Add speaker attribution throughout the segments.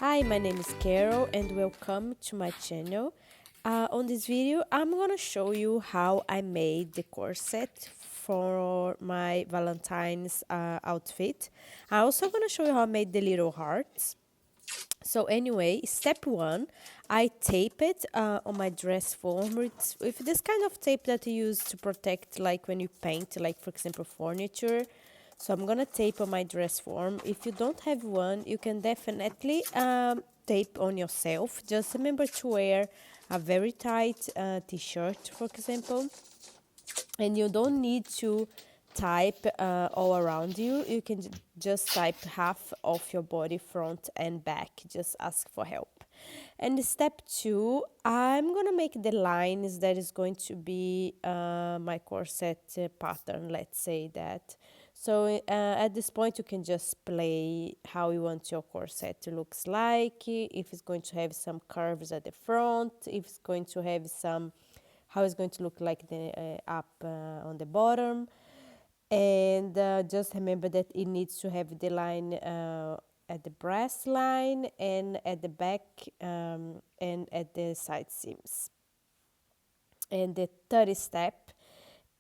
Speaker 1: Hi, my name is Carol and welcome to my channel. On this video, I'm gonna show you how I made the corset for my Valentine's outfit. I'm also gonna show you how I made the little hearts. So anyway, step one, I tape it on my dress form with this kind of tape that you use to protect, like when you paint, like for example, furniture. So I'm gonna tape on my dress form. If you don't have one, you can definitely tape on yourself. Just remember to wear a very tight t-shirt, for example, and you don't need to type all around you. You can just type half of your body, front and back. Just ask for help. And step two, I'm gonna make the lines that is going to be my corset pattern, let's say that. So at this point you can just play how you want your corset to looks like, if it's going to have some curves at the front, if it's going to have some, how it's going to look like the up on the bottom. And just remember that it needs to have the line at the breast line and at the back and at the side seams. And the third step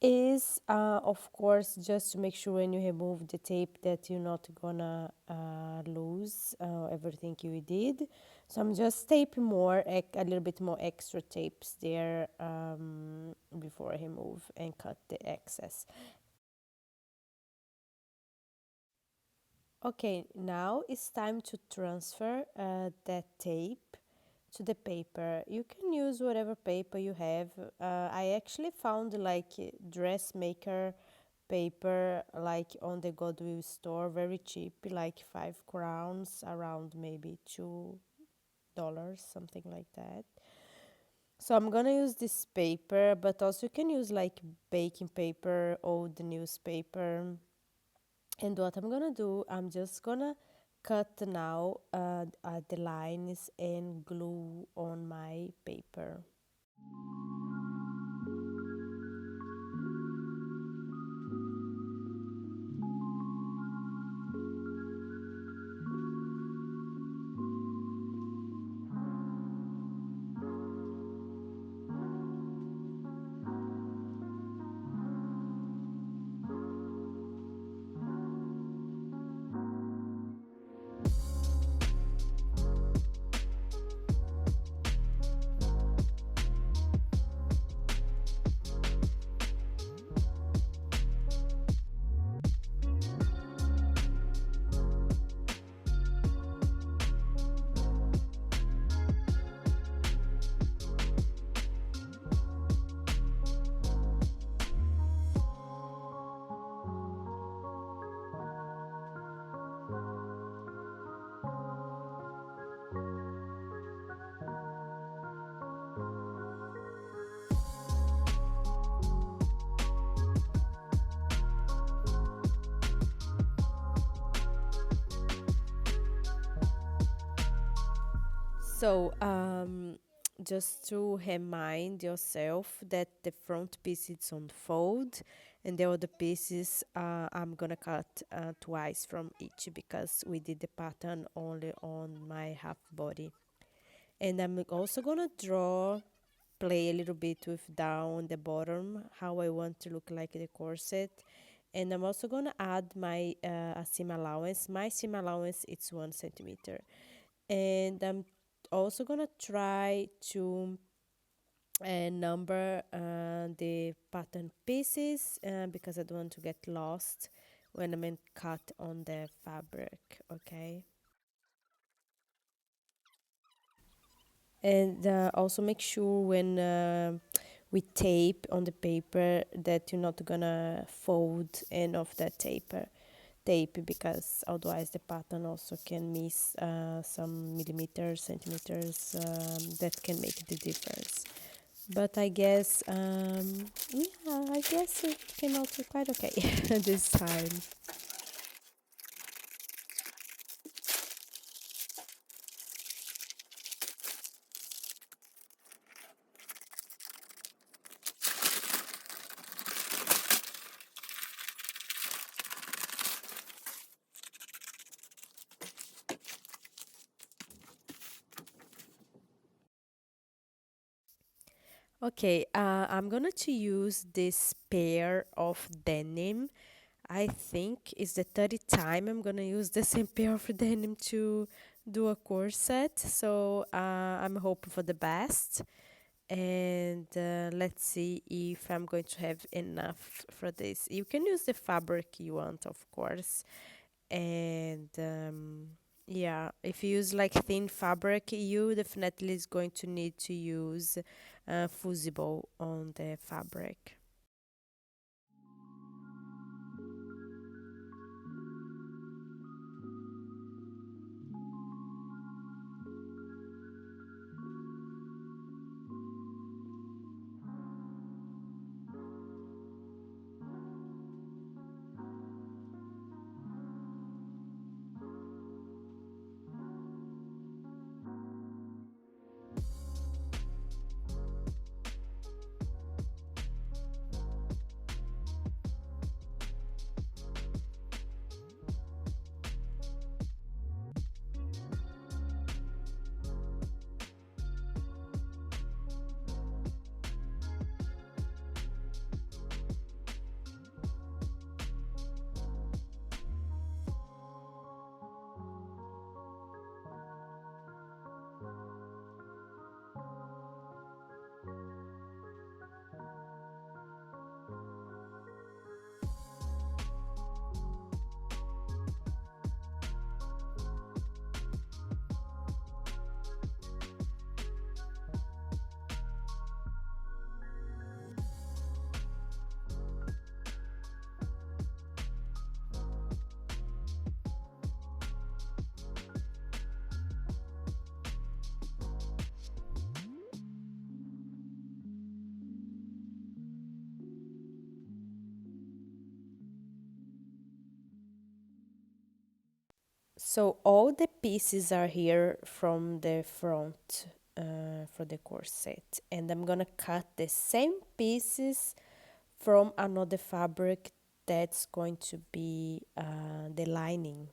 Speaker 1: is of course just to make sure when you remove the tape that you're not gonna lose everything you did. So I'm just taping more, a little bit more extra tapes there before I remove and cut the excess. Okay, now it's time to transfer that tape to the paper. You can use whatever paper you have. I actually found like dressmaker paper like on the Goodwill store, very cheap, like 5 crowns, around maybe $2, something like that. So I'm gonna use this paper, but also you can use like baking paper, old newspaper. And what I'm gonna do, I'm just gonna cut now the lines and glue on my paper. So, just to remind yourself that the front piece is on fold and the other pieces I'm gonna cut twice from each because we did the pattern only on my half body. And I'm also gonna play a little bit with down the bottom, how I want to look like the corset. And I'm also gonna add my seam allowance. My seam allowance is 1 centimeter. And I'm also gonna try to number the pattern pieces because I don't want to get lost when I'm in cut on the fabric, okay? And also make sure when we tape on the paper that you're not gonna fold end of that tape because otherwise the pattern also can miss some millimeters, centimeters that can make the difference. But I guess yeah, I guess it came out quite okay this time. Okay, I'm gonna to use this pair of denim. I think it's the third time I'm gonna use the same pair of denim to do a corset. So I'm hoping for the best. And let's see if I'm going to have enough for this. You can use the fabric you want, of course. And yeah, if you use like thin fabric, you definitely is going to need to use fusible on the fabric. So all the pieces are here from the front for the corset, and I'm gonna cut the same pieces from another fabric that's going to be the lining.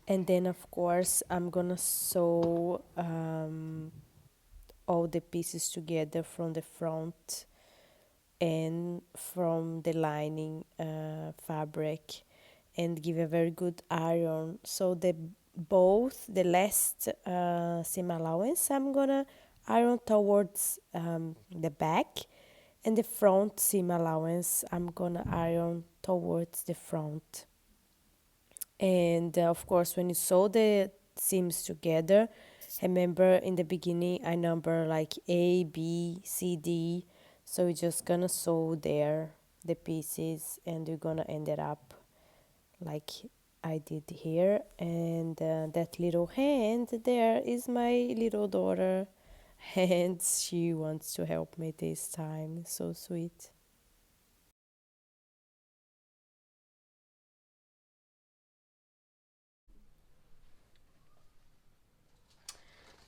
Speaker 1: And then of course I'm gonna sew all the pieces together from the front and from the lining fabric, and give a very good iron. So the both the last seam allowance I'm gonna iron towards the back, and the front seam allowance I'm gonna iron towards the front. And of course, when you sew the seams together, remember in the beginning I number like A, B, C, D. So you're just gonna sew there the pieces, and you're gonna end it up like I did here. And that little hand there is my little daughter, and she wants to help me this time. So sweet.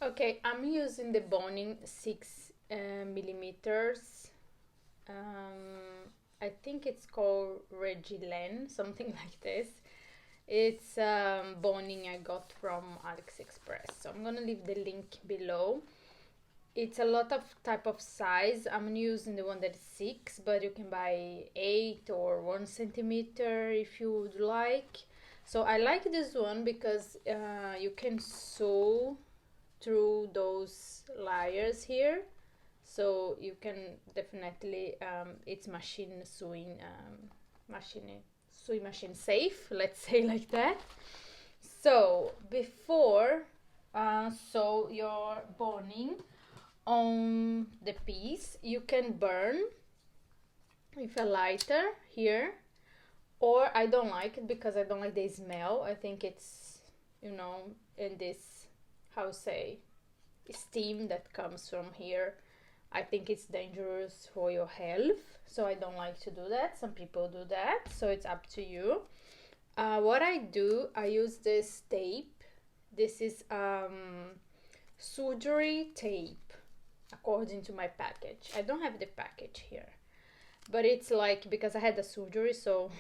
Speaker 2: Okay, I'm using the boning 6 millimeters. I think it's called Regilen, something like this. It's boning I got from AliExpress. So I'm gonna leave the link below. It's a lot of type of size. I'm using the one that is 6, but you can buy 8 or 1 centimeter if you would like. So I like this one because you can sew through those layers here, so you can definitely it's sewing machine safe, let's say like that. So before sew your boning on the piece, you can burn with a lighter here, or I don't like it because I don't like the smell. I think it's, in this, how say, steam that comes from here, I think it's dangerous for your health, so I don't like to do that. Some people do that, so it's up to you. What I do, I use this tape. This is surgery tape, according to my package. I don't have the package here, but it's like, because I had the surgery, so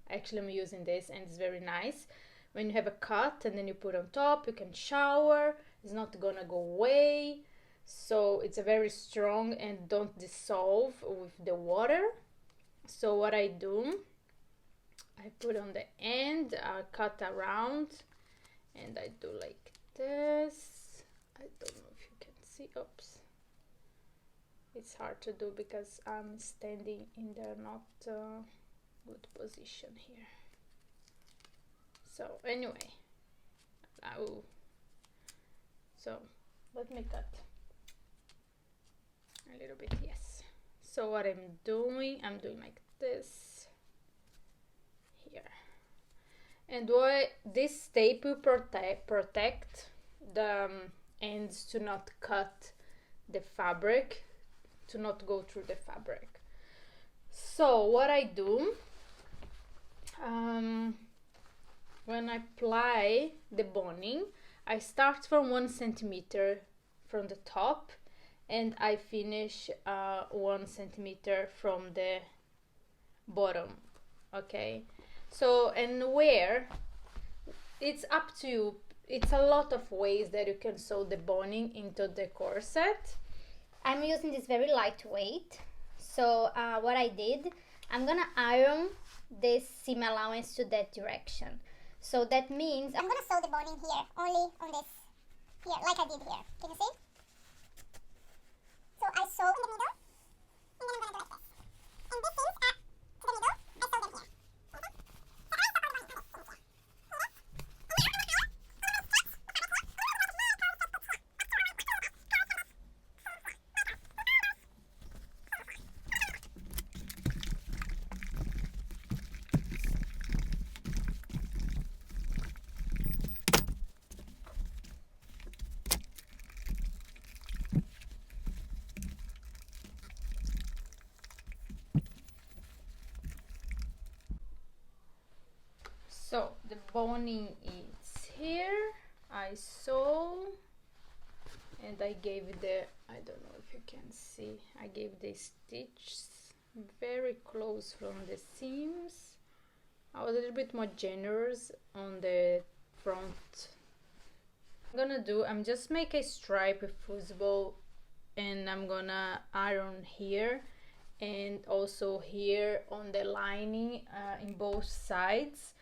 Speaker 2: actually I'm using this, and it's very nice. When you have a cut and then you put on top, you can shower, it's not gonna go away. So it's a very strong and don't dissolve with the water. So what I do, I put on the end, I cut around, and I do like this. I don't know if you can see. Oops, it's hard to do because I'm standing in the not good position here. So anyway, so let me cut a little bit. Yes. So what I'm doing like this here, and what this tape will protect the ends to not cut the fabric, to not go through the fabric. So what I do, when I apply the boning, I start from 1 centimeter from the top, and I finish 1 centimeter from the bottom. Okay, so, and where, it's up to you. It's a lot of ways that you can sew the boning into the corset.
Speaker 3: I'm using this very lightweight. So what I did, I'm gonna iron this seam allowance to that direction. So that means I'm gonna sew the boning here, only on this, here, like I did here. Can you see? So I sew in the middle, and then I'm gonna do like this. And these seams are to the middle, I sew them here.
Speaker 2: So the boning is here. I sew, and I gave the, I don't know if you can see, I gave the stitches very close from the seams. I was a little bit more generous on the front. I'm just make a stripe fusible, and I'm gonna iron here and also here on the lining in both sides,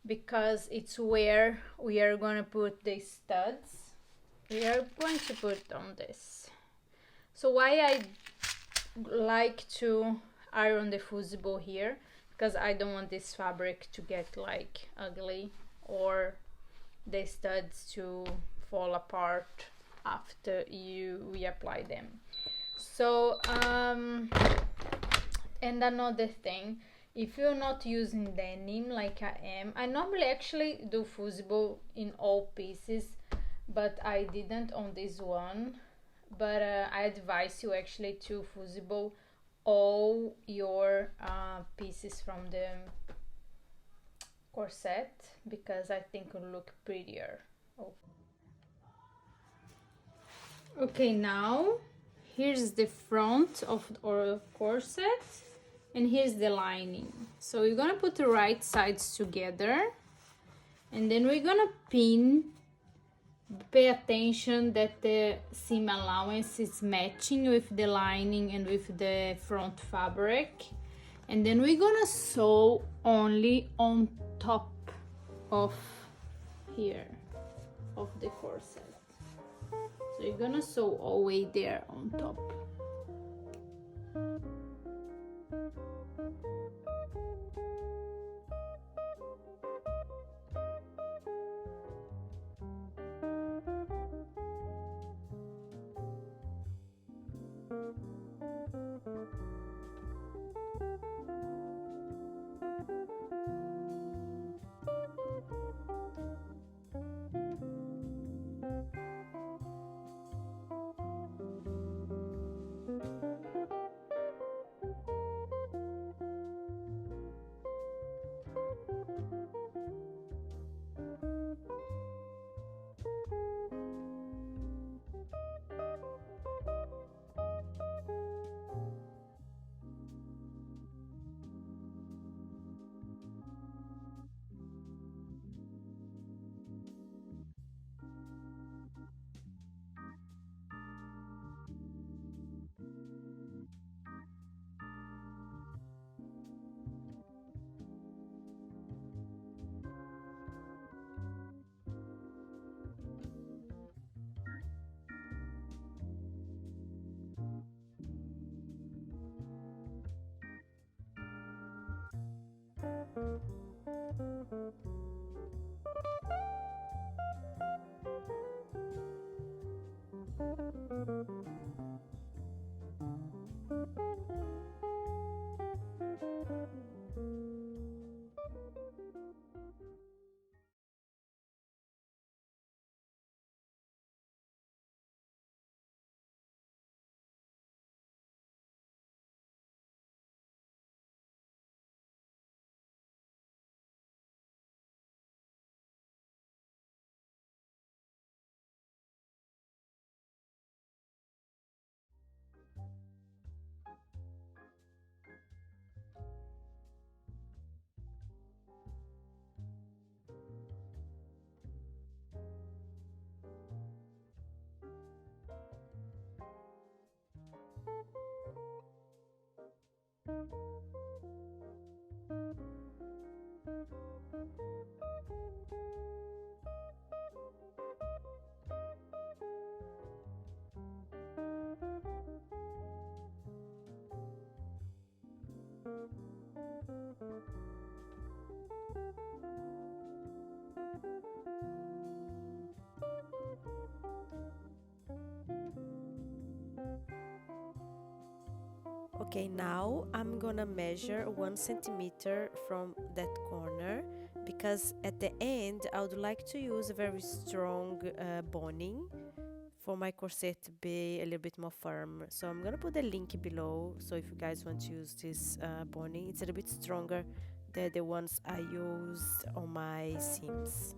Speaker 2: because it's where we are gonna put the studs. We are going to put on this. So why I like to iron the fusible here, because I don't want this fabric to get like ugly or the studs to fall apart after we apply them. So and another thing, if you're not using denim like I am, I normally actually do fusible in all pieces, but I didn't on this one. But I advise you actually to fusible all your pieces from the corset, because I think it will look prettier. Oh. Okay, now here's the front of our corset, and here's the lining. So we're gonna put the right sides together, and then we're gonna pin. Pay attention that the seam allowance is matching with the lining and with the front fabric, and then we're gonna sew only on top of here of the corset. So you're gonna sew all the way there on top.
Speaker 1: Okay, now I'm gonna measure 1 centimeter from that corner because at the end I would like to use a very strong boning for my corset to be a little bit more firm. So I'm gonna put the link below, so if you guys want to use this boning, it's a little bit stronger than the ones I used on my seams.